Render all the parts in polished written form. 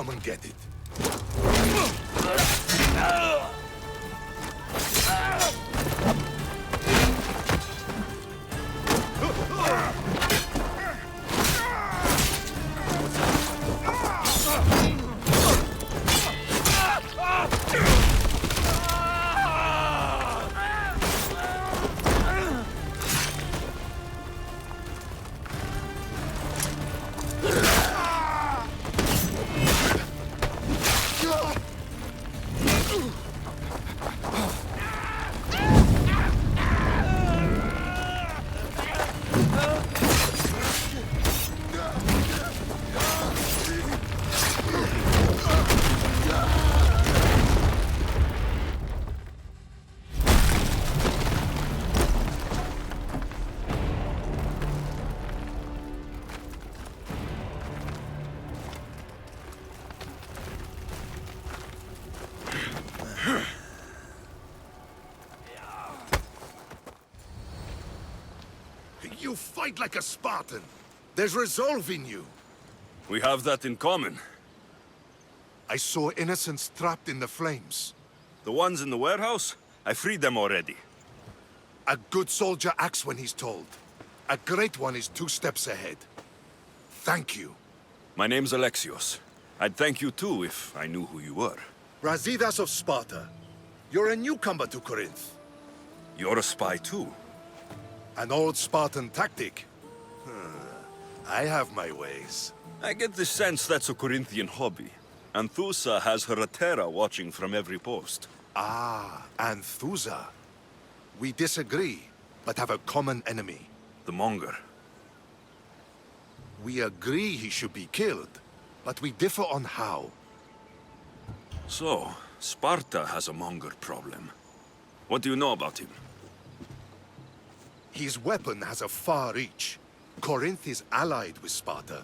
come and get it. You fight like a Spartan. There's resolve in you. We have that in common. I saw innocents trapped in the flames. The ones in the warehouse? I freed them already. A good soldier acts when he's told. A great one is 2 steps ahead. Thank you. My name's Alexios. I'd thank you too if I knew who you were. Brasidas of Sparta. You're a newcomer to Corinth. You're a spy too. An old Spartan tactic. I have my ways. I get the sense that's a Corinthian hobby. Anthusa has her Atera watching from every post. Ah, Anthusa. We disagree, but have a common enemy. The Monger. We agree he should be killed, but we differ on how. So, Sparta has a Monger problem. What do you know about him? His weapon has a far reach. Corinth is allied with Sparta.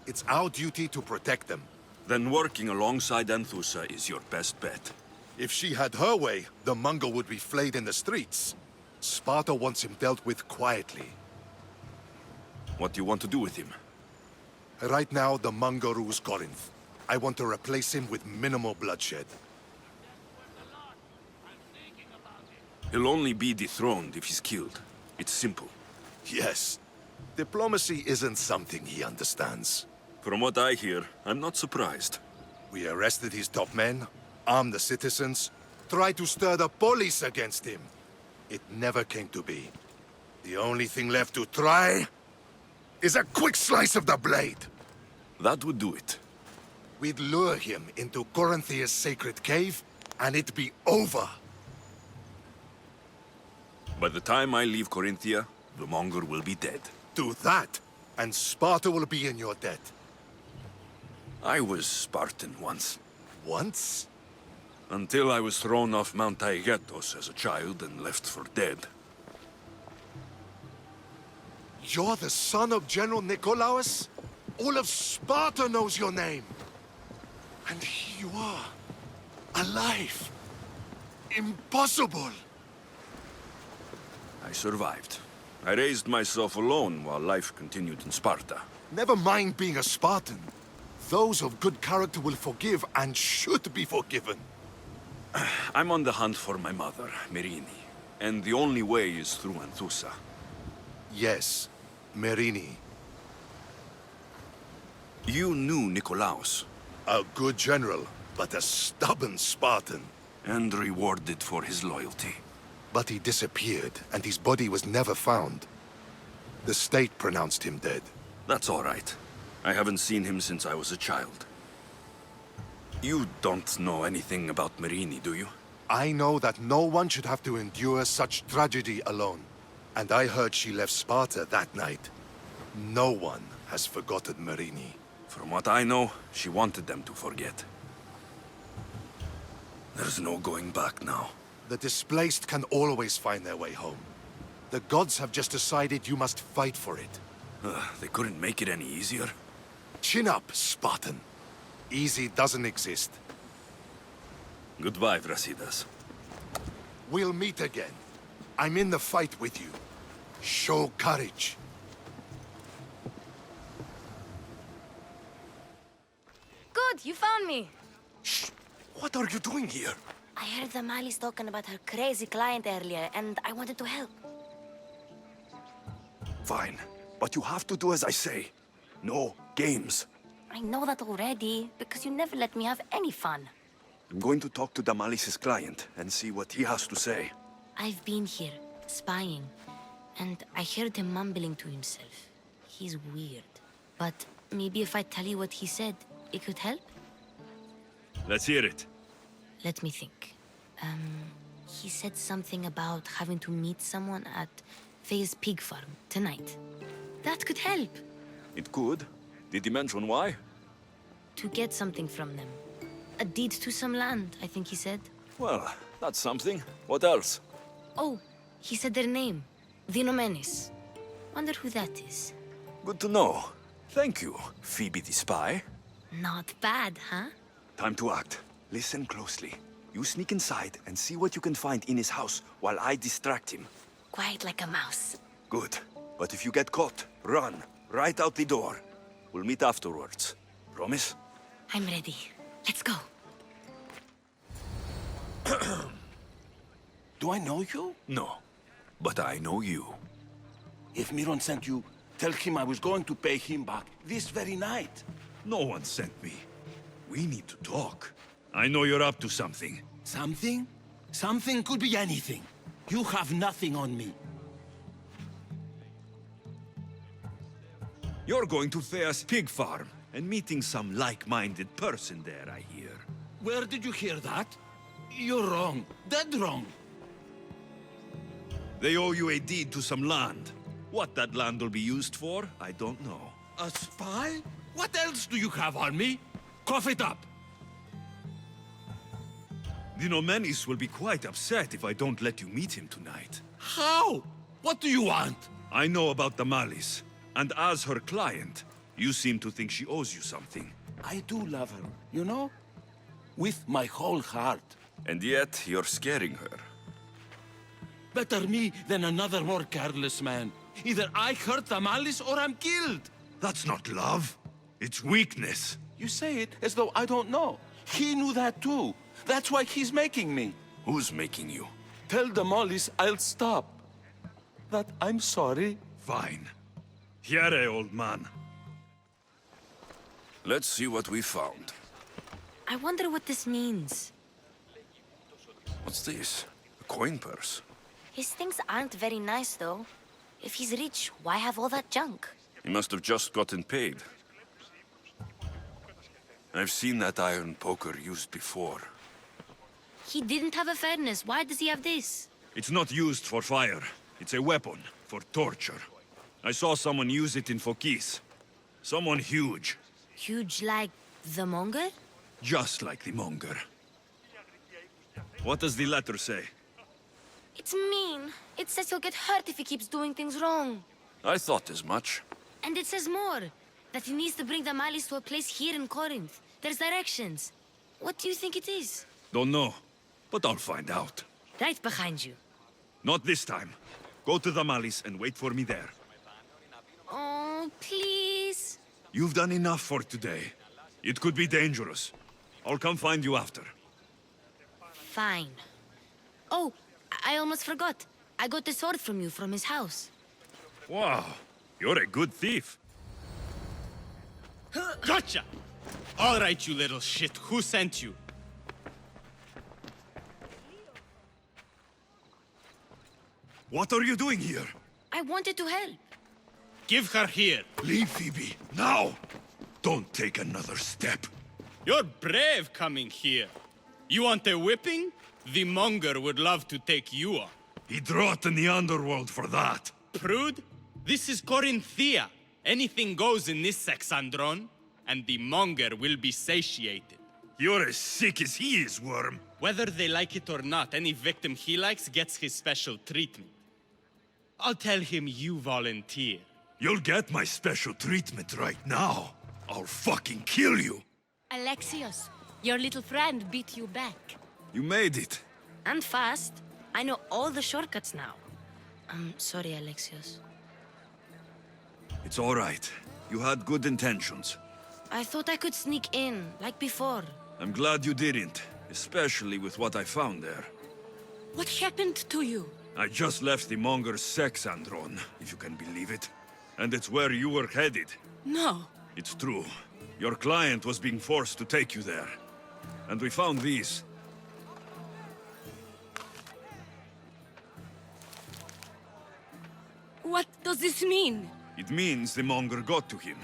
It's our duty to protect them. Then working alongside Anthusa is your best bet. If she had her way, the Mongol would be flayed in the streets. Sparta wants him dealt with quietly. What do you want to do with him? Right now, the Mongol rules Corinth. I want to replace him with minimal bloodshed. He'll only be dethroned if he's killed. It's simple. Yes. Diplomacy isn't something he understands. From what I hear, I'm not surprised. We arrested his top men, armed the citizens, tried to stir the police against him. It never came to be. The only thing left to try is a quick slice of the blade. That would do it. We'd lure him into Corinthia's sacred cave, and it'd be over. By the time I leave Corinthia, the Monger will be dead. Do that, and Sparta will be in your debt. I was Spartan once. Once? Until I was thrown off Mount Taygetos as a child and left for dead. You're the son of General Nikolaos? All of Sparta knows your name. And here you are, alive. Impossible. I survived. I raised myself alone while life continued in Sparta. Never mind being a Spartan. Those of good character will forgive and should be forgiven. I'm on the hunt for my mother, Merini. And the only way is through Anthusa. Yes, Merini. You knew Nikolaos. A good general, but a stubborn Spartan. And rewarded for his loyalty. But he disappeared, and his body was never found. The state pronounced him dead. That's all right. I haven't seen him since I was a child. You don't know anything about Merini, do you? I know that no one should have to endure such tragedy alone. And I heard she left Sparta that night. No one has forgotten Merini. From what I know, she wanted them to forget. There's no going back now. The displaced can always find their way home. The gods have just decided you must fight for it. They couldn't make it any easier. Chin up, Spartan. Easy doesn't exist. Goodbye, Brasidas. We'll meet again. I'm in the fight with you. Show courage. good. You found me. Shh! What are you doing here? I heard the Mali's talking about her crazy client earlier, and I wanted to help. Fine, but you have to do as I say. No games. I know that already, because you never let me have any fun. I'm going to talk to Damalis's client and see what he has to say. I've been here, spying, and I heard him mumbling to himself. He's weird. But maybe if I tell you what he said, it could help? Let's hear it. Let me think. He said something about having to meet someone at Faye's pig farm tonight. That could help. It could. Did he mention why? To get something from them. A deed to some land, I think he said. Well, that's something. What else? Oh, he said their name. Vinomenis. Wonder who that is. Good to know. Thank you, Phoebe the spy. Not bad, huh? Time to act. Listen closely. You sneak inside and see what you can find in his house while I distract him. Quiet like a mouse. Good. But if you get caught, run. Right out the door. We'll meet afterwards. Promise? I'm ready. Let's go. Do I know you? No. But I know you. If Miron sent you, tell him I was going to pay him back this very night. No one sent me. We need to talk. I know you're up to something. Something? Something could be anything. You have nothing on me. You're going to Thea's pig farm and meeting some like-minded person there, I hear. Where did you hear that? You're wrong. Dead wrong. They owe you a deed to some land. What that land will be used for, I don't know. A spy? What else do you have on me? Cough it up. Dinomenis will be quite upset if I don't let you meet him tonight. How? What do you want? I know about the Malis, and as her client, you seem to think she owes you something. I do love her, you know? With my whole heart. And yet, you're scaring her. Better me than another more careless man. Either I hurt the Malice or I'm killed. That's not love. It's weakness. You say it as though I don't know. He knew that too. That's why he's making me. Who's making you? Tell the Mollies I'll stop. That I'm sorry. Fine. Here, old man. Let's see what we found. I wonder what this means. What's this? A coin purse? His things aren't very nice, though. If he's rich, why have all that junk? He must have just gotten paid. I've seen that iron poker used before. He didn't have a furnace. Why does he have this? It's not used for fire. It's a weapon for torture. I saw someone use it in Fokis. Someone huge. Huge like the Monger? Just like the Monger. What does the letter say? It's mean. It says he'll get hurt if he keeps doing things wrong. I thought as much. And it says more. That he needs to bring the Malis to a place here in Corinth. There's directions. What do you think it is? Don't know, but I'll find out. Right behind you. Not this time. Go to the Malis and wait for me there. Oh, please. You've done enough for today. It could be dangerous. I'll come find you after. Fine. Oh, I almost forgot. I got the sword from you from his house. Wow, you're a good thief. Gotcha! All right, you little shit. Who sent you? What are you doing here? I wanted to help. Give her here. Leave, Phoebe, now! Don't take another step. You're brave coming here. You want a whipping? The Monger would love to take you on. He'd rot in the underworld for that. Prude, this is Corinthia. Anything goes in this Sexandron, and the Monger will be satiated. You're as sick as he is, Worm. Whether they like it or not, any victim he likes gets his special treatment. I'll tell him you volunteer. You'll get my special treatment right now. I'll fucking kill you. Alexios, your little friend beat you back. You made it. And fast. I know all the shortcuts now. I'm sorry, Alexios. It's all right. You had good intentions. I thought I could sneak in, like before. I'm glad you didn't, especially with what I found there. What happened to you? I just left the Monger's sex andron, if you can believe it. And it's where you were headed. No. It's true. Your client was being forced to take you there. And we found these. What does this mean? It means the Monger got to him.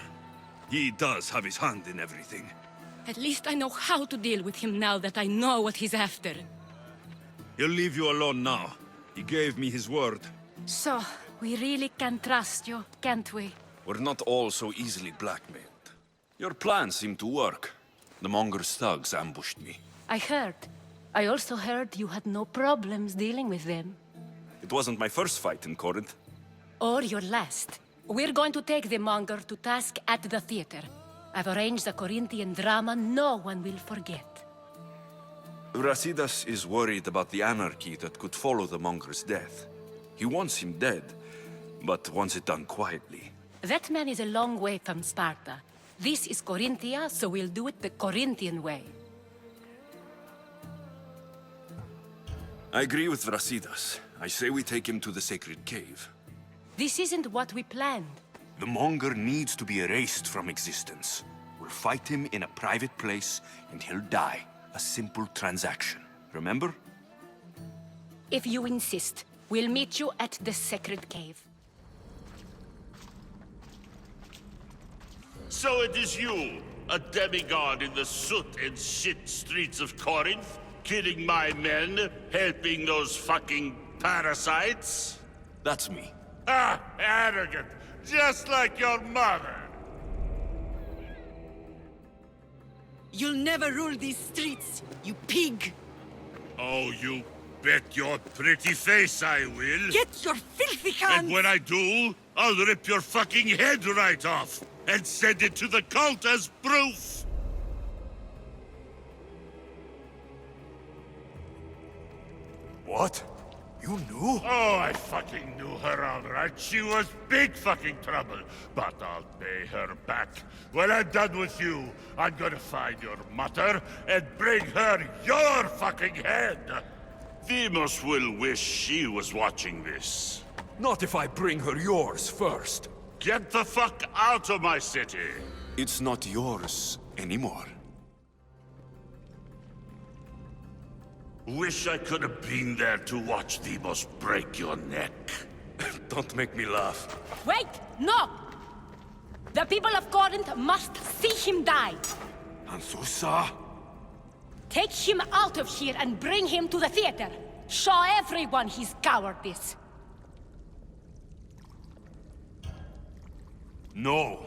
He does have his hand in everything. At least I know how to deal with him now that I know what he's after. He'll leave you alone now. He gave me his word. So, we really can trust you, can't we? We're not all so easily blackmailed. Your plan seemed to work. The Monger's thugs ambushed me. I heard. I also heard you had no problems dealing with them. It wasn't my first fight in Corinth. Or your last. We're going to take the Monger to task at the theater. I've arranged a Corinthian drama no one will forget. Brasidas is worried about the anarchy that could follow the Monger's death. He wants him dead, but wants it done quietly. That man is a long way from Sparta. This is Corinthia, so we'll do it the Corinthian way. I agree with Brasidas. I say we take him to the sacred cave. This isn't what we planned. The Monger needs to be erased from existence. We'll fight him in a private place, and he'll die. A simple transaction. Remember? If you insist, we'll meet you at the sacred cave. So it is you, a demigod in the soot and shit streets of Corinth, killing my men, helping those fucking parasites? That's me. Ah, arrogant, just like your mother. You'll never rule these streets, you pig! Oh, you bet your pretty face I will. Get your filthy hands! And when I do, I'll rip your fucking head right off and send it to the cult as proof. What? You knew? Oh, I fucking knew her all right. She was big fucking trouble. But I'll pay her back. When I'm done with you, I'm gonna find your mother and bring her your fucking head. Demos will wish she was watching this. Not if I bring her yours first. Get the fuck out of my city. It's not yours anymore. Wish I could have been there to watch Demos break your neck. Don't make me laugh. Wait! No! The people of Corinth must see him die! Anthusa? Take him out of here and bring him to the theater! Show everyone his cowardice! No.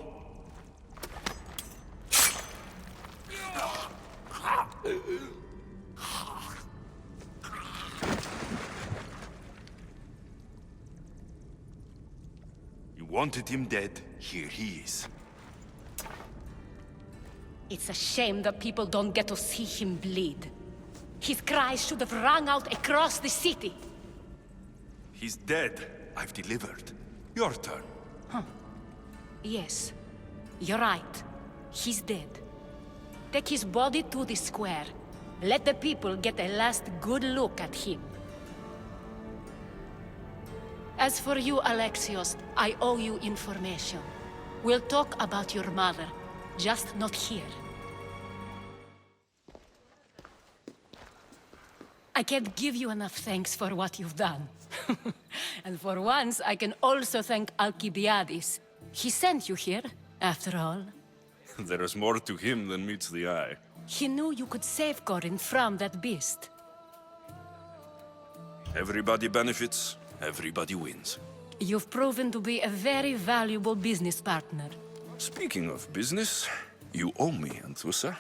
You wanted him dead, here he is. It's a shame that people don't get to see him bleed. His cries should have rung out across the city. He's dead. I've delivered. Your turn. Yes, you're right. He's dead. Take his body to the square. Let the people get a last good look at him. As for you, Alexios, I owe you information. We'll talk about your mother, just not here. I can't give you enough thanks for what you've done. And for once, I can also thank Alcibiades. He sent you here, after all. There is more to him than meets the eye. He knew you could save Corinth from that beast. Everybody benefits, everybody wins. You've proven to be a very valuable business partner. Speaking of business, you owe me, Anthusa.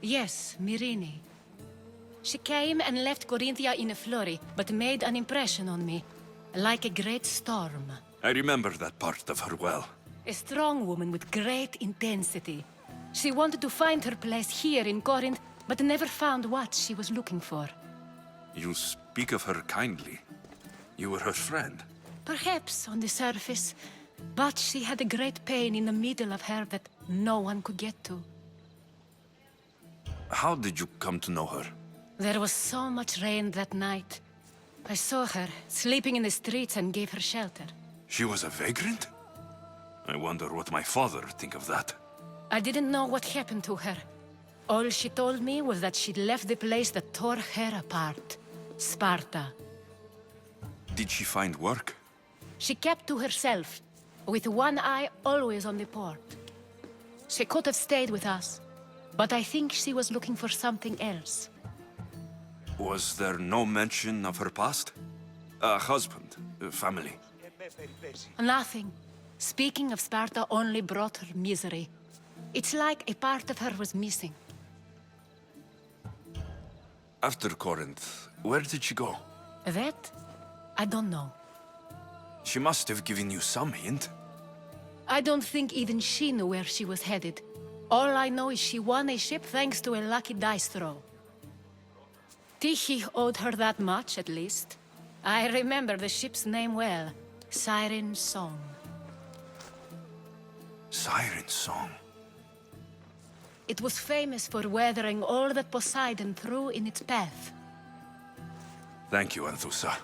Yes, Myrine. She came and left Corinthia in a flurry, but made an impression on me, like a great storm. I remember that part of her well. A strong woman with great intensity. She wanted to find her place here in Corinth, but never found what she was looking for. You speak of her kindly. You were her friend. Perhaps on the surface, But she had a great pain in the middle of her that no one could get to. How did you come to know her? There was so much rain that night. I saw her, sleeping in the streets, and gave her shelter. She was a vagrant? I wonder what my father would think of that. I didn't know what happened to her. All she told me was that she'd left the place that tore her apart. Sparta. Did she find work? She kept to herself, with one eye always on the port. She could have stayed with us, but I think she was looking for something else. Was there no mention of her past? A husband, a family? Nothing. Speaking of Sparta only brought her misery. It's like a part of her was missing. After Corinth, where did she go? That? I don't know. She must have given you some hint. I don't think even she knew where she was headed. All I know is she won a ship thanks to a lucky dice throw. Tyche owed her that much, at least. I remember the ship's name well. Siren Song. Siren Song. It was famous for weathering all that Poseidon threw in its path. Thank you, Anthusa.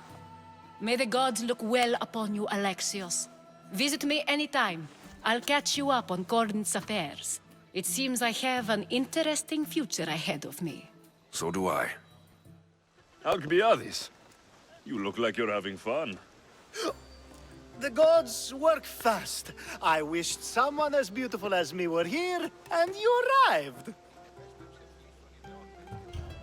May the gods look well upon you, Alexios. Visit me anytime. I'll catch you up on Corinth's affairs. It seems I have an interesting future ahead of me. So do I. Alcibiades, you look like you're having fun. The gods work fast. I wished someone as beautiful as me were here, and you arrived.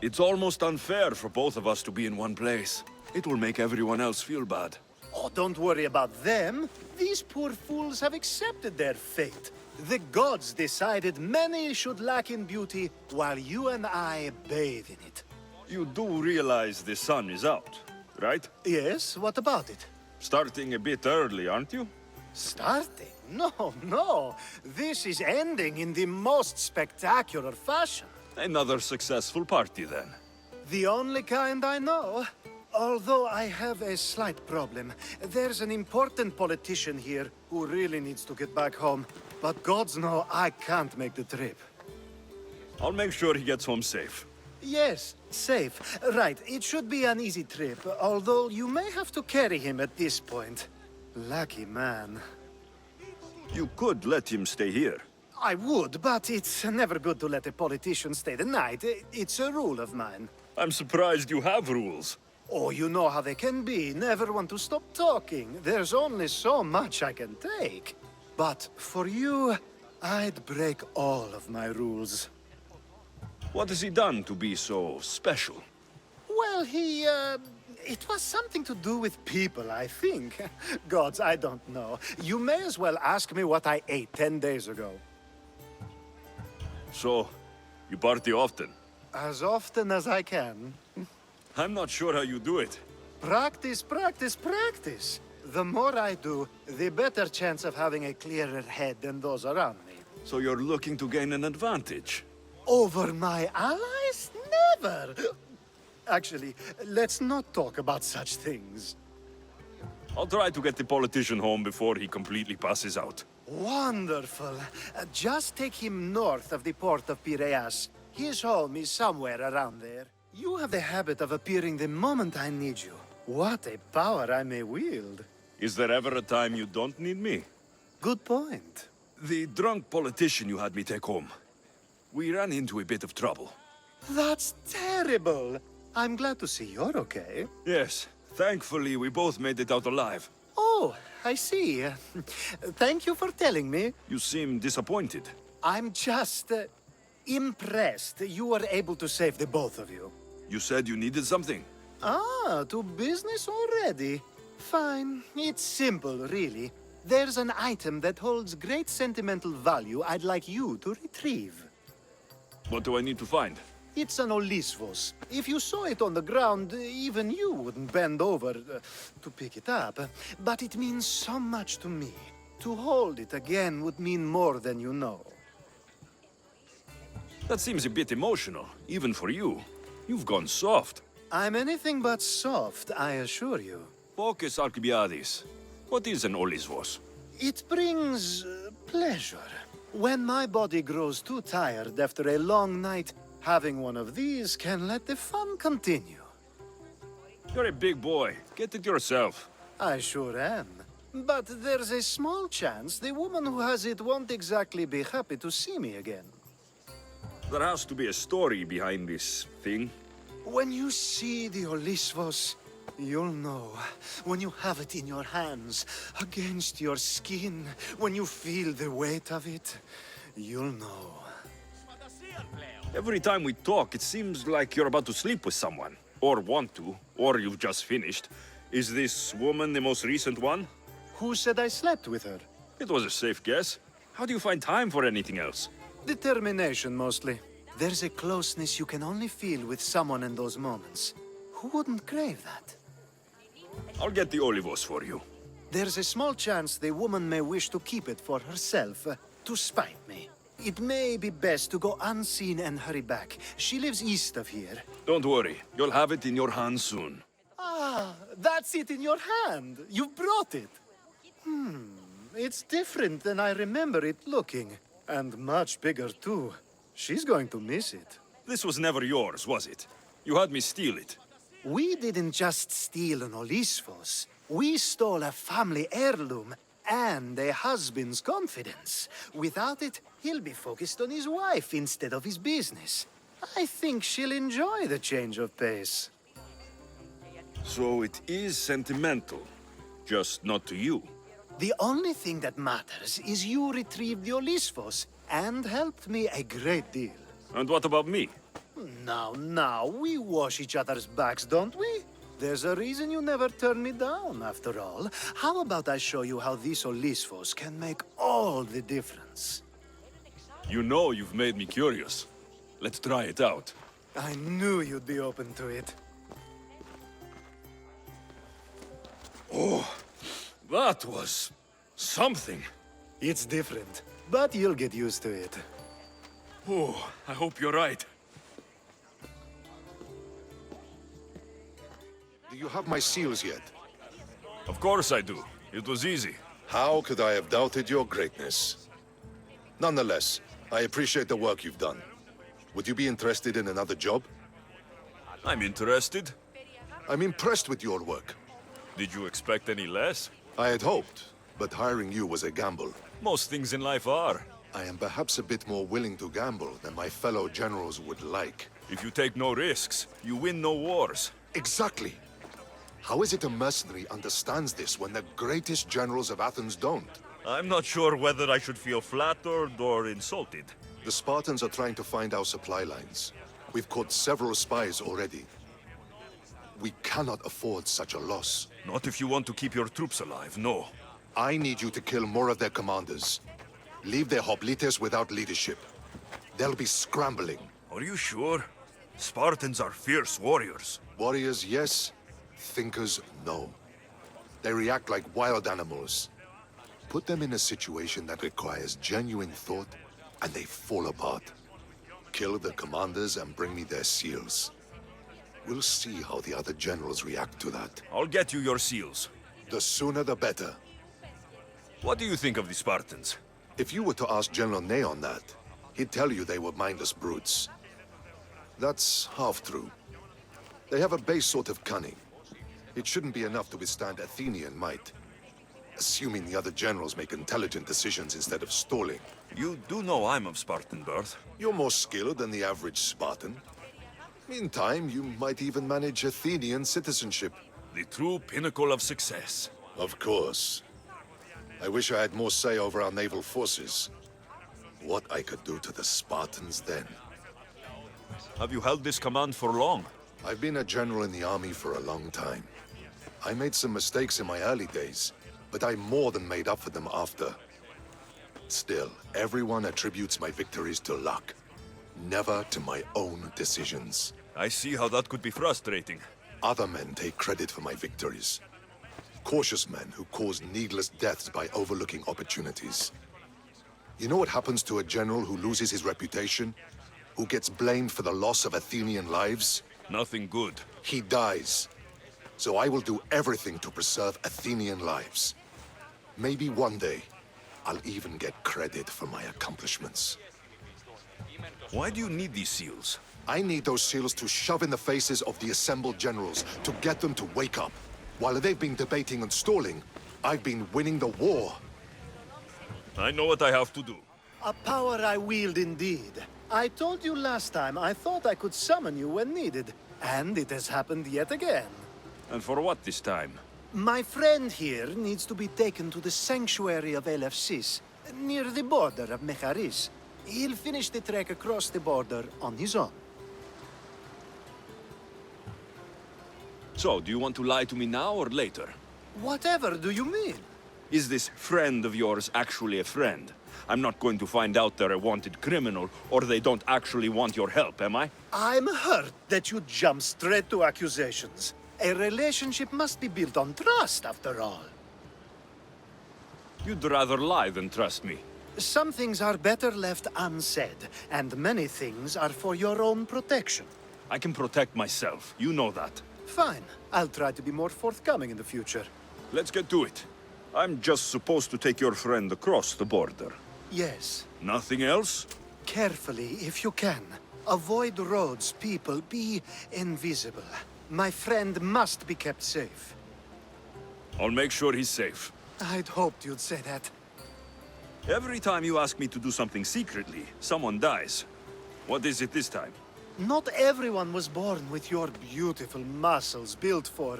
It's almost unfair for both of us to be in one place. It will make everyone else feel bad. Oh, don't worry about them. These poor fools have accepted their fate. The gods decided many should lack in beauty, while you and I bathe in it. You do realize the sun is out, right? Yes, what about it? Starting a bit early, aren't you? Starting? No. This is ending in the most spectacular fashion. Another successful party, then. The only kind I know. Although I have a slight problem. There's an important politician here who really needs to get back home. But gods know I can't make the trip. I'll make sure he gets home safe. Yes, safe. Right, it should be an easy trip, although you may have to carry him at this point. Lucky man. You could let him stay here. I would, but it's never good to let a politician stay the night. It's a rule of mine. I'm surprised you have rules. Oh, you know how they can be. Never want to stop talking. There's only so much I can take. But for you, I'd break all of my rules. What has he done to be so special? Well, it was something to do with people, I think. Gods, I don't know. You may as well ask me what I ate 10 days ago. So, you party often? As often as I can. I'm not sure how you do it. Practice, practice, practice. The more I do, the better chance of having a clearer head than those around me. So you're looking to gain an advantage? Over my allies? Never! Actually, let's not talk about such things. I'll try to get the politician home before he completely passes out. Wonderful. Just take him north of the port of Piraeus. His home is somewhere around there. You have the habit of appearing the moment I need you. What a power I may wield. Is there ever a time you don't need me? Good point. The drunk politician you had me take home. We ran into a bit of trouble. That's terrible. I'm glad to see you're okay. Yes, thankfully we both made it out alive. Oh, I see. Thank you for telling me. You seem disappointed. I'm just impressed you were able to save the both of you. You said you needed something. Ah, to business already. Fine. It's simple, really. There's an item that holds great sentimental value I'd like you to retrieve. What do I need to find? It's an Olisvos. If you saw it on the ground, even you wouldn't bend over to pick it up. But it means so much to me. To hold it again would mean more than you know. That seems a bit emotional, even for you. You've gone soft. I'm anything but soft, I assure you. Focus, Alcibiades. What is an Olisvos? It brings pleasure. When my body grows too tired after a long night, having one of these can let the fun continue. You're a big boy. Get it yourself. I sure am. But there's a small chance the woman who has it won't exactly be happy to see me again. There has to be a story behind this thing. When you see the Olisvos, you'll know. When you have it in your hands, against your skin, when you feel the weight of it, you'll know. Every time we talk, it seems like you're about to sleep with someone. Or want to, or you've just finished. Is this woman the most recent one? Who said I slept with her? It was a safe guess. How do you find time for anything else? Determination, mostly. There's a closeness you can only feel with someone in those moments. Who wouldn't crave that? I'll get the olivos for you. There's a small chance the woman may wish to keep it for herself, to spite me. It may be best to go unseen and hurry back. She lives east of here. Don't worry. You'll have it in your hands soon. Ah, that's it in your hand. You brought it. It's different than I remember it looking. And much bigger, too. She's going to miss it. This was never yours, was it? You had me steal it. We didn't just steal an Olisvos. We stole a family heirloom and a husband's confidence. Without it, he'll be focused on his wife instead of his business. I think she'll enjoy the change of pace. So it is sentimental. Just not to you. The only thing that matters is you retrieved the Olisvos and helped me a great deal. And what about me? Now, we wash each other's backs, don't we? There's a reason you never turn me down, after all. How about I show you how these Olisvos can make all the difference? You know you've made me curious. Let's try it out. I knew you'd be open to it. Oh, that was something. It's different, but you'll get used to it. Oh, I hope you're right. Do you have my seals yet? Of course I do. It was easy. How could I have doubted your greatness? Nonetheless, I appreciate the work you've done. Would you be interested in another job? I'm interested. I'm impressed with your work. Did you expect any less? I had hoped, but hiring you was a gamble. Most things in life are. I am perhaps a bit more willing to gamble than my fellow generals would like. If you take no risks, you win no wars. Exactly. How is it a mercenary understands this when the greatest generals of Athens don't? I'm not sure whether I should feel flattered or insulted. The Spartans are trying to find our supply lines. We've caught several spies already. We cannot afford such a loss. Not if you want to keep your troops alive, no. I need you to kill more of their commanders. Leave their hoplites without leadership. They'll be scrambling. Are you sure? Spartans are fierce warriors. Warriors, yes. Thinkers, no. They react like wild animals. Put them in a situation that requires genuine thought, and they fall apart. Kill the commanders and bring me their seals. We'll see how the other generals react to that. I'll get you your seals. The sooner the better. What do you think of the Spartans? If you were to ask General Neon that, he'd tell you they were mindless brutes. That's half true. They have a base sort of cunning. It shouldn't be enough to withstand Athenian might. Assuming the other generals make intelligent decisions instead of stalling. You do know I'm of Spartan birth. You're more skilled than the average Spartan. In time, you might even manage Athenian citizenship. The true pinnacle of success. Of course. I wish I had more say over our naval forces. What I could do to the Spartans then. Have you held this command for long? I've been a general in the army for a long time. I made some mistakes in my early days, but I more than made up for them after. Still, everyone attributes my victories to luck, never to my own decisions. I see how that could be frustrating. Other men take credit for my victories. Cautious men who cause needless deaths by overlooking opportunities. You know what happens to a general who loses his reputation? Who gets blamed for the loss of Athenian lives? Nothing good. He dies. So I will do everything to preserve Athenian lives. Maybe one day, I'll even get credit for my accomplishments. Why do you need these seals? I need those seals to shove in the faces of the assembled generals to get them to wake up. While they've been debating and stalling, I've been winning the war. I know what I have to do. A power I wield indeed. I told you last time I thought I could summon you when needed, and it has happened yet again. And for what this time? My friend here needs to be taken to the sanctuary of Elefsis, near the border of Mecharis. He'll finish the trek across the border on his own. So, do you want to lie to me now or later? Whatever do you mean? Is this friend of yours actually a friend? I'm not going to find out they're a wanted criminal, or they don't actually want your help, am I? I'm hurt that you jump straight to accusations. A relationship must be built on trust, after all. You'd rather lie than trust me. Some things are better left unsaid, and many things are for your own protection. I can protect myself, you know that. Fine. I'll try to be more forthcoming in the future. Let's get to it. I'm just supposed to take your friend across the border. Yes. Nothing else? Carefully, if you can. Avoid roads, people, be invisible. My friend must be kept safe. I'll make sure he's safe. I'd hoped you'd say that. Every time you ask me to do something secretly, someone dies. What is it this time? Not everyone was born with your beautiful muscles built for,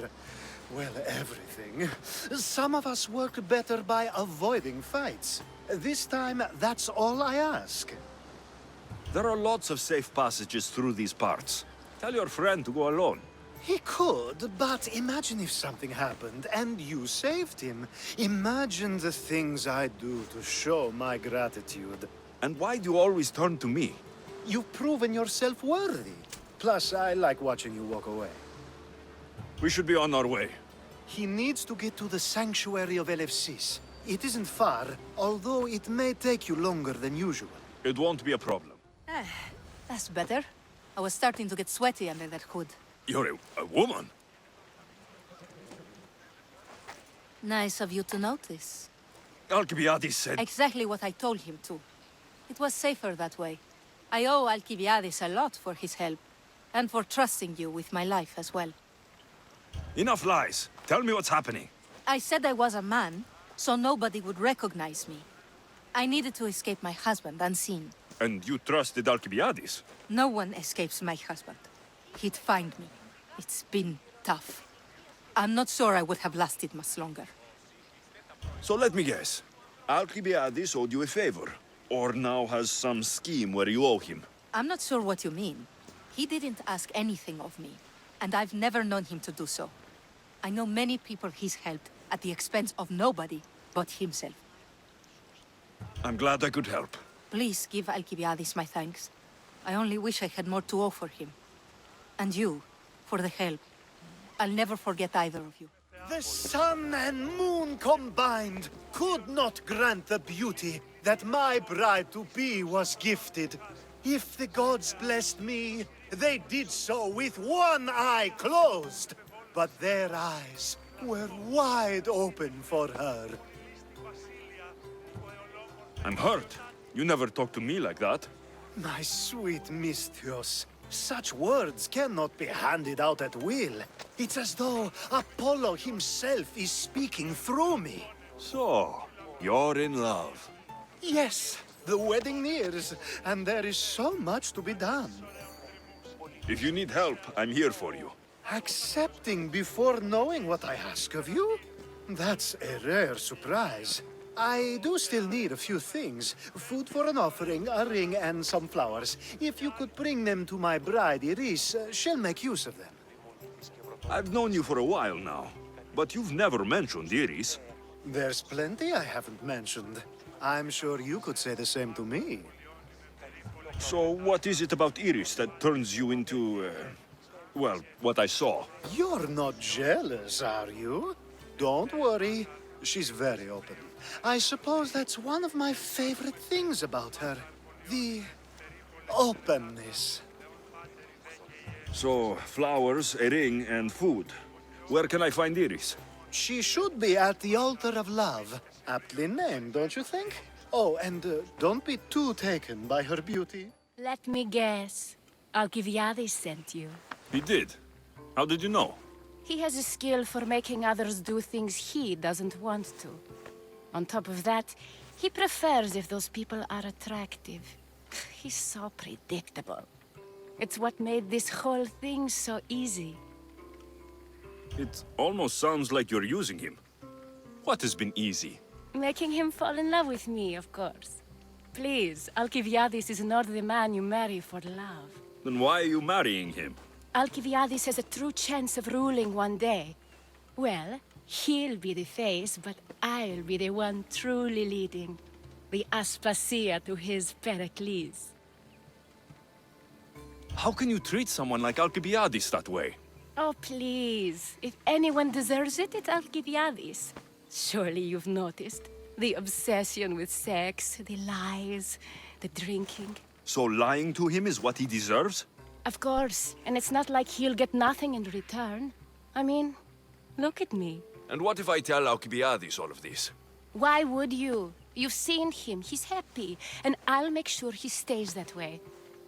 well, everything. Some of us work better by avoiding fights. This time, that's all I ask. There are lots of safe passages through these parts. Tell your friend to go alone. He could, but imagine if something happened and you saved him. Imagine the things I'd do to show my gratitude. And why do you always turn to me? You've proven yourself worthy. Plus, I like watching you walk away. We should be on our way. He needs to get to the sanctuary of Elefsis. It isn't far, although it may take you longer than usual. It won't be a problem. That's better. I was starting to get sweaty under that hood. You're a woman? Nice of you to notice. Alcibiades said... Exactly what I told him to. It was safer that way. I owe Alcibiades a lot for his help, and for trusting you with my life as well. Enough lies. Tell me what's happening. I said I was a man, so nobody would recognize me. I needed to escape my husband unseen. And you trusted Alcibiades? No one escapes my husband. He'd find me. It's been tough. I'm not sure I would have lasted much longer. So let me guess. Alcibiades owed you a favor, or now has some scheme where you owe him. I'm not sure what you mean. He didn't ask anything of me, and I've never known him to do so. I know many people he's helped at the expense of nobody but himself. I'm glad I could help. Please give Alcibiades my thanks. I only wish I had more to offer him. And you, for the help. I'll never forget either of you. The sun and moon combined could not grant the beauty that my bride-to-be was gifted. If the gods blessed me, they did so with one eye closed. But their eyes were wide open for her. I'm hurt. You never talk to me like that. My sweet Misthios, such words cannot be handed out at will. It's as though Apollo himself is speaking through me. So, you're in love. Yes, the wedding nears, and there is so much to be done. If you need help, I'm here for you. Accepting before knowing what I ask of you? That's a rare surprise. I do still need a few things. Food for an offering, a ring, and some flowers. If you could bring them to my bride, Iris, she'll make use of them. I've known you for a while now, but you've never mentioned Iris. There's plenty I haven't mentioned. I'm sure you could say the same to me. So what is it about Iris that turns you into, well, what I saw? You're not jealous, are you? Don't worry. She's very open. I suppose that's one of my favorite things about her. The openness. So, flowers, a ring, and food. Where can I find Iris? She should be at the altar of love. Aptly named, don't you think? Oh, and don't be too taken by her beauty. Let me guess. Alcibiades sent you. He did. How did you know? He has a skill for making others do things he doesn't want to. On top of that, he prefers if those people are attractive. He's so predictable. It's what made this whole thing so easy. It almost sounds like you're using him. What has been easy? Making him fall in love with me, of course. Please, Alcibiades is not the man you marry for love. Then why are you marrying him? Alcibiades has a true chance of ruling one day. Well, he'll be the face, but I'll be the one truly leading. The Aspasia to his Pericles. How can you treat someone like Alcibiades that way? Oh, please. If anyone deserves it, it's Alcibiades. Surely you've noticed. The obsession with sex, the lies, the drinking. So lying to him is what he deserves? Of course, and it's not like he'll get nothing in return. I mean, look at me. And what if I tell Alcibiades all of this? Why would you? You've seen him, he's happy, and I'll make sure he stays that way.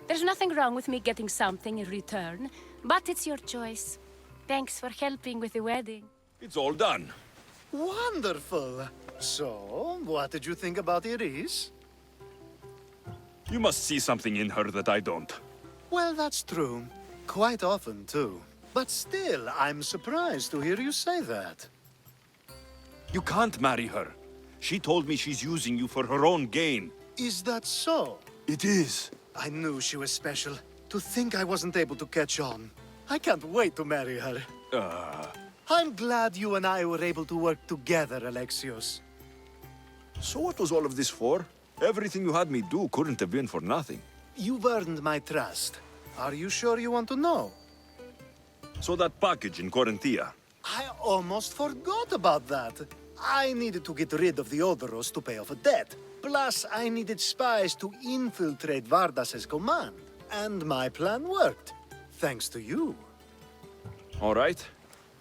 There's nothing wrong with me getting something in return, but it's your choice. Thanks for helping with the wedding. It's all done. Wonderful. So, what did you think about Iris? You must see something in her that I don't. Well, that's true. Quite often, too. But still, I'm surprised to hear you say that. You can't marry her. She told me she's using you for her own gain. Is that so? It is. I knew she was special. To think I wasn't able to catch on. I can't wait to marry her. I'm glad you and I were able to work together, Alexios. So what was all of this for? Everything you had me do couldn't have been for nothing. You've earned my trust. Are you sure you want to know? So that package in Corinthia. I almost forgot about that. I needed to get rid of the Odoros to pay off a debt. Plus, I needed spies to infiltrate Vardas's command. And my plan worked. Thanks to you. All right.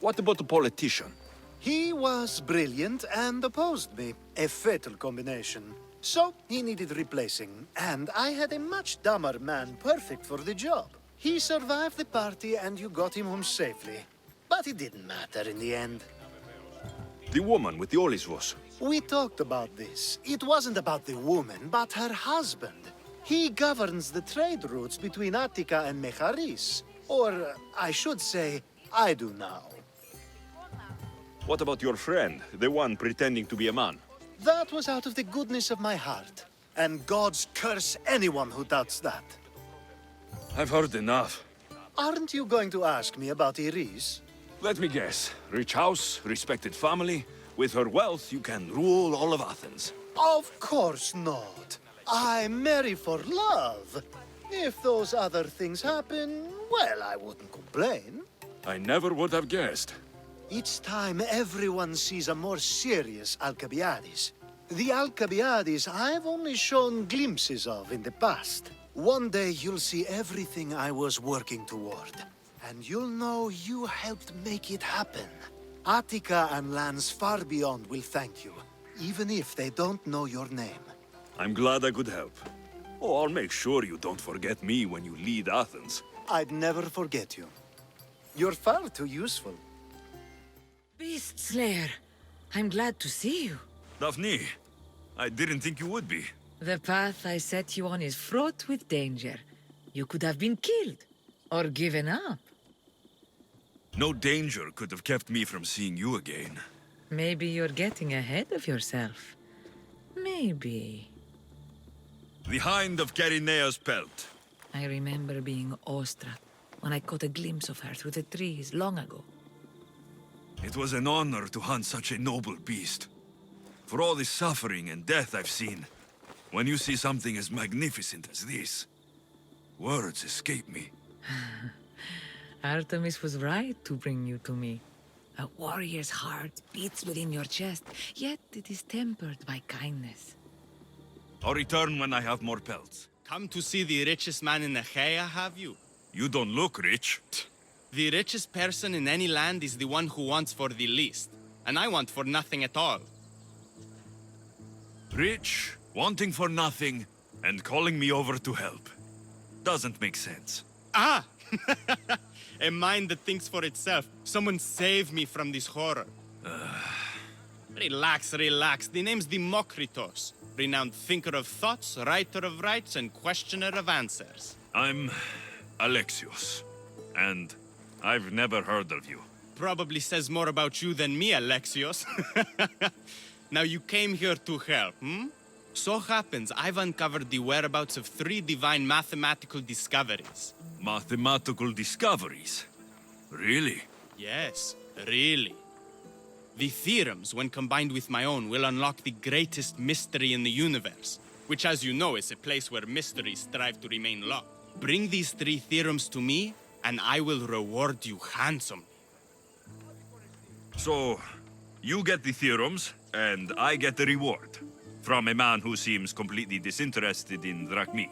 What about the politician? He was brilliant and opposed me. A fatal combination. So, he needed replacing, and I had a much dumber man perfect for the job. He survived the party and you got him home safely. But it didn't matter in the end. The woman with the Olisvos. We talked about this. It wasn't about the woman, but her husband. He governs the trade routes between Attica and Mecharis. Or, I should say, I do now. What about your friend, the one pretending to be a man? That was out of the goodness of my heart. And gods curse anyone who doubts that. I've heard enough. Aren't you going to ask me about Iris? Let me guess. Rich house, respected family. With her wealth, you can rule all of Athens. Of course not. I marry for love. If those other things happen, well, I wouldn't complain. I never would have guessed. Each time everyone sees a more serious Alcibiades. The Alcibiades I've only shown glimpses of in the past. One day you'll see everything I was working toward. And you'll know you helped make it happen. Attica and lands far beyond will thank you, even if they don't know your name. I'm glad I could help. Oh, I'll make sure you don't forget me when you lead Athens. I'd never forget you. You're far too useful. Beast Slayer, I'm glad to see you. Daphne, I didn't think you would be. The path I set you on is fraught with danger. You could have been killed, or given up. No danger could have kept me from seeing you again. Maybe you're getting ahead of yourself. Maybe. The Hind of Charinea's pelt. I remember being awestruck when I caught a glimpse of her through the trees long ago. It was an honor to hunt such a noble beast. For all the suffering and death I've seen, when you see something as magnificent as this, words escape me. Artemis was right to bring you to me. A warrior's heart beats within your chest, yet it is tempered by kindness. I'll return when I have more pelts. Come to see the richest man in Achaea, have you? You don't look rich. The richest person in any land is the one who wants for the least. and I want for nothing at all. Rich, wanting for nothing, and calling me over to help. Doesn't make sense. Ah! A mind that thinks for itself. Someone save me from this horror. Relax, relax. The name's Demokritos. Renowned thinker of thoughts, writer of rights, and questioner of answers. I'm Alexios, and I've never heard of you. Probably says more about you than me, Alexios. Now you came here to help, hmm? So happens I've uncovered the whereabouts of 3 divine mathematical discoveries. Mathematical discoveries? Really? Yes, really. The theorems, when combined with my own, will unlock the greatest mystery in the universe, which, as you know, is a place where mysteries strive to remain locked. Bring these 3 theorems to me, and I will reward you handsomely. So, you get the theorems, and I get the reward. From a man who seems completely disinterested in Drachmi.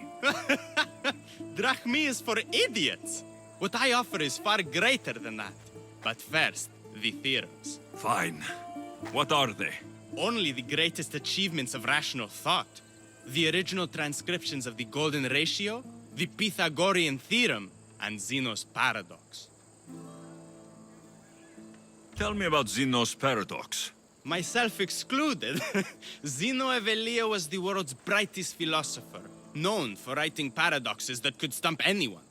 Drachmi is for idiots! What I offer is far greater than that. But first, the theorems. Fine. What are they? Only the greatest achievements of rational thought. The original transcriptions of the Golden Ratio, the Pythagorean Theorem, and Zeno's Paradox. Tell me about Zeno's Paradox. Myself excluded. Zeno of Elea was the world's brightest philosopher, known for writing paradoxes that could stump anyone.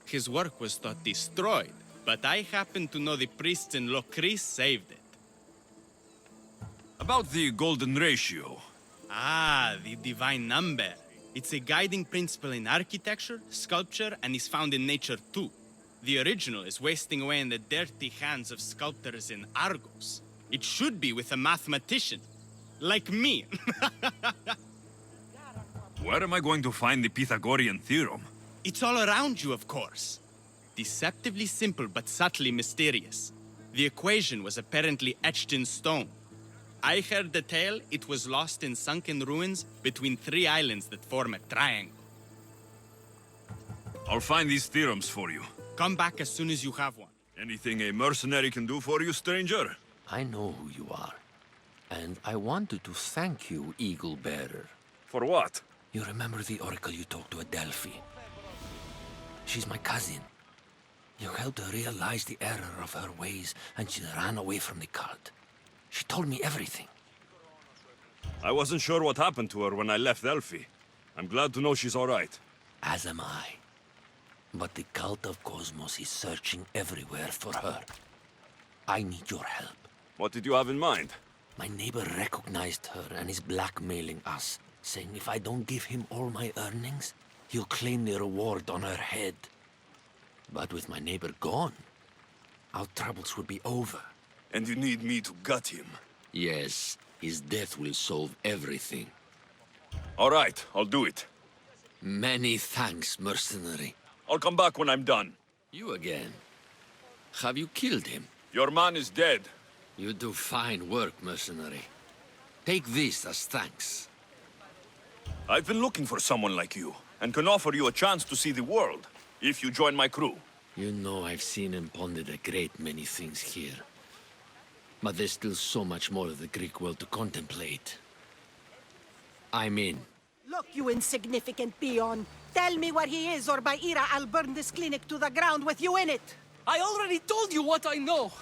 His work was thought destroyed, but I happen to know the priests in Locris saved it. About the Golden Ratio. Ah, the divine number. It's a guiding principle in architecture, sculpture, and is found in nature too. The original is wasting away in the dirty hands of sculptors in Argos. It should be with a mathematician. Like me. Where am I going to find the Pythagorean Theorem? It's all around you, of course. Deceptively simple, but subtly mysterious. The equation was apparently etched in stone. I heard the tale it was lost in sunken ruins between 3 islands that form a triangle. I'll find these theorems for you. Come back as soon as you have one. Anything a mercenary can do for you, stranger? I know who you are. And I wanted to thank you, Eagle Bearer. For what? You remember the oracle you talked to at Delphi? She's my cousin. You helped her realize the error of her ways, and she ran away from the cult. She told me everything. I wasn't sure what happened to her when I left Delphi. I'm glad to know she's all right. As am I. But the cult of Cosmos is searching everywhere for her. I need your help. What did you have in mind? My neighbor recognized her and is blackmailing us, saying if I don't give him all my earnings, he'll claim the reward on her head. But with my neighbor gone, our troubles would be over. And you need me to gut him? Yes, his death will solve everything. All right, I'll do it. Many thanks, mercenary. I'll come back when I'm done. You again. Have you killed him? Your man is dead. You do fine work, mercenary. Take this as thanks. I've been looking for someone like you, and can offer you a chance to see the world, if you join my crew. You know I've seen and pondered a great many things here. But there's still so much more of the Greek world to contemplate. I'm in. Look, you insignificant peon. Tell me where he is, or by Ira, I'll burn this clinic to the ground with you in it. I already told you what I know.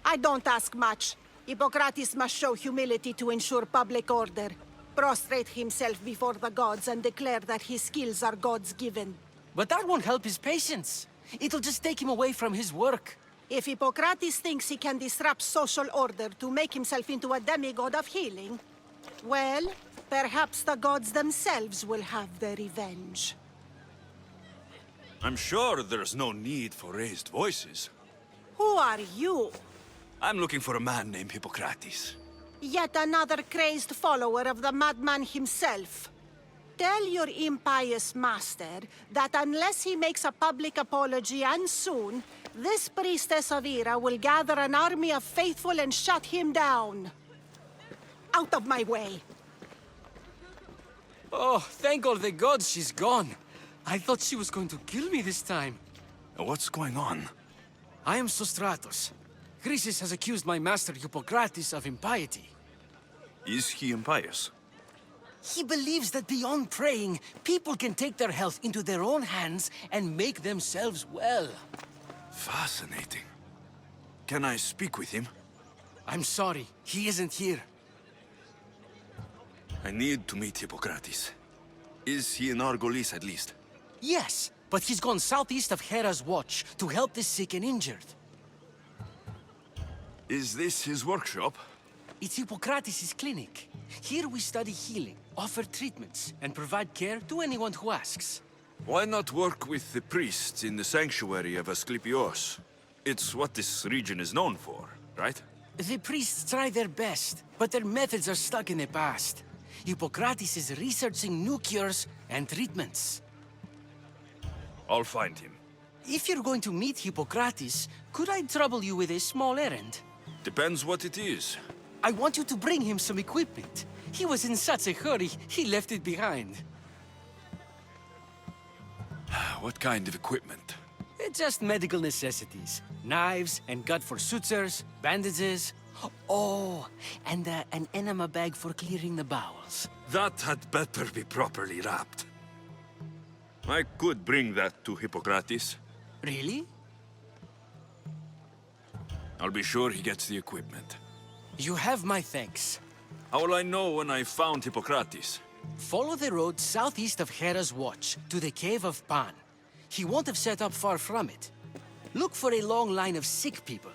I don't ask much. Hippocrates must show humility to ensure public order. Prostrate himself before the gods and declare that his skills are God's given. But that won't help his patients. It'll just take him away from his work. If Hippocrates thinks he can disrupt social order to make himself into a demigod of healing, well, perhaps the gods themselves will have their revenge. I'm sure there's no need for raised voices. Who are you? I'm looking for a man named Hippocrates. Yet another crazed follower of the madman himself. Tell your impious master that unless he makes a public apology, and soon, this priestess of Ira will gather an army of faithful and shut him down. Out of my way! Oh, thank all the gods she's gone. I thought she was going to kill me this time. What's going on? I am Sostratos, Chrysis has accused my master Hippocrates of impiety. Is he impious? He believes that beyond praying, people can take their health into their own hands and make themselves well. Fascinating. Can I speak with him? I'm sorry, he isn't here. I need to meet Hippocrates. Is he in Argolis at least? Yes, but he's gone southeast of Hera's watch to help the sick and injured. Is this his workshop? It's Hippocrates' clinic. Here we study healing, offer treatments, and provide care to anyone who asks. Why not work with the priests in the sanctuary of Asclepios? It's what this region is known for, right? The priests try their best, but their methods are stuck in the past. Hippocrates is researching new cures and treatments. I'll find him. If you're going to meet Hippocrates, could I trouble you with a small errand? Depends what it is. I want you to bring him some equipment. He was in such a hurry, he left it behind. What kind of equipment? Just medical necessities. Knives and gut for sutures, bandages. Oh, and an enema bag for clearing the bowels. That had better be properly wrapped. I could bring that to Hippocrates. Really? I'll be sure he gets the equipment. You have my thanks. How will I know when I found Hippocrates? Follow the road southeast of Hera's watch to the cave of Pan. He won't have set up far from it. Look for a long line of sick people.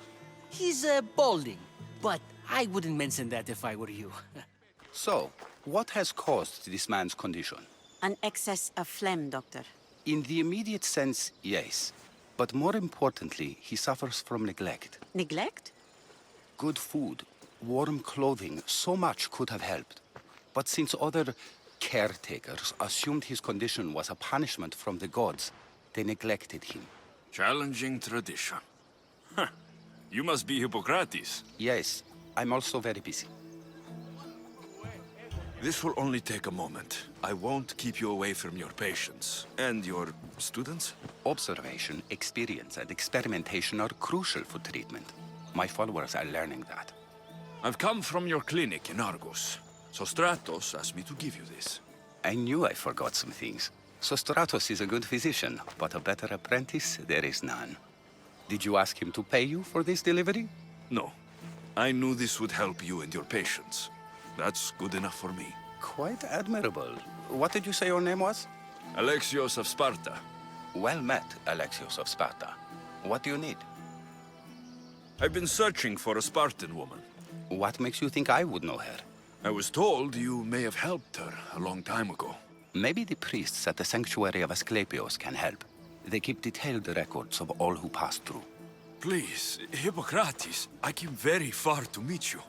He's balding, but I wouldn't mention that if I were you. So, what has caused this man's condition? An excess of phlegm, Doctor. In the immediate sense, yes. But more importantly, he suffers from neglect. Neglect? Good food, warm clothing, so much could have helped. But since other caretakers assumed his condition was a punishment from the gods, they neglected him. Challenging tradition. Huh. You must be Hippocrates. Yes, I'm also very busy. This will only take a moment. I won't keep you away from your patients. And your students? Observation, experience, and experimentation are crucial for treatment. My followers are learning that. I've come from your clinic in Argos. So Stratos asked me to give you this. I knew I forgot some things. Sostratos is a good physician, but a better apprentice there is none. Did you ask him to pay you for this delivery? No. I knew this would help you and your patients. That's good enough for me. Quite admirable. What did you say your name was? Alexios of Sparta. Well met, Alexios of Sparta. What do you need? I've been searching for a Spartan woman. What makes you think I would know her? I was told you may have helped her a long time ago. Maybe the priests at the sanctuary of Asclepios can help. They keep detailed records of all who passed through. Please, Hippocrates, I came very far to meet you.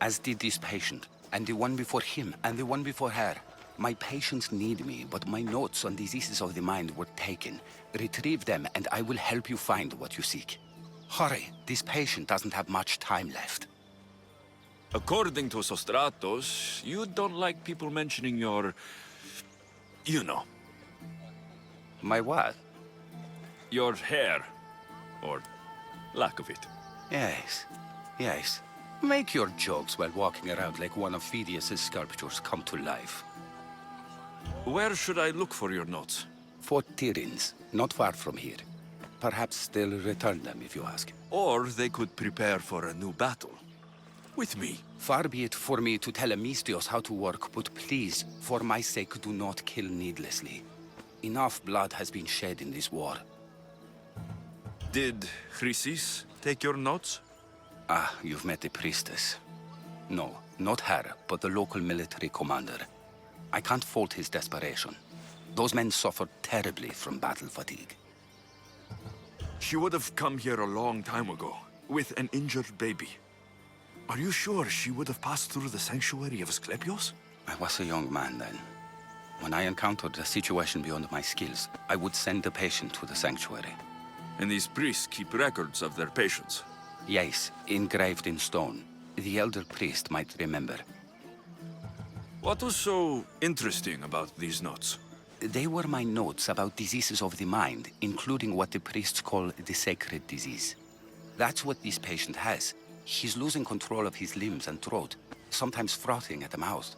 As did this patient, and the one before him, and the one before her. My patients need me, but my notes on diseases of the mind were taken. Retrieve them, and I will help you find what you seek. Hurry, this patient doesn't have much time left. According to Sostratos, you don't like people mentioning your... you know. My what? Your hair. Or lack of it. Yes, yes. Make your jokes while walking around like one of Phidias' sculptures come to life. Where should I look for your notes? Fort Tirins, not far from here. Perhaps they'll return them if you ask. Or they could prepare for a new battle. With me. Far be it for me to tell Amistios how to work, but please, for my sake, do not kill needlessly. Enough blood has been shed in this war. Did Chrysis take your notes? Ah, you've met the priestess. No, not her, but the local military commander. I can't fault his desperation. Those men suffered terribly from battle fatigue. She would have come here a long time ago, with an injured baby. Are you sure she would have passed through the sanctuary of Asclepios? I was a young man then. When I encountered a situation beyond my skills, I would send the patient to the sanctuary. And these priests keep records of their patients? Yes, engraved in stone. The elder priest might remember. What was so interesting about these notes? They were my notes about diseases of the mind, including what the priests call the sacred disease. That's what this patient has. He's losing control of his limbs and throat, sometimes frothing at the mouth.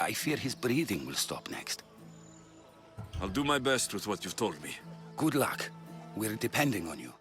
I fear his breathing will stop next. I'll do my best with what you've told me. Good luck. We're depending on you.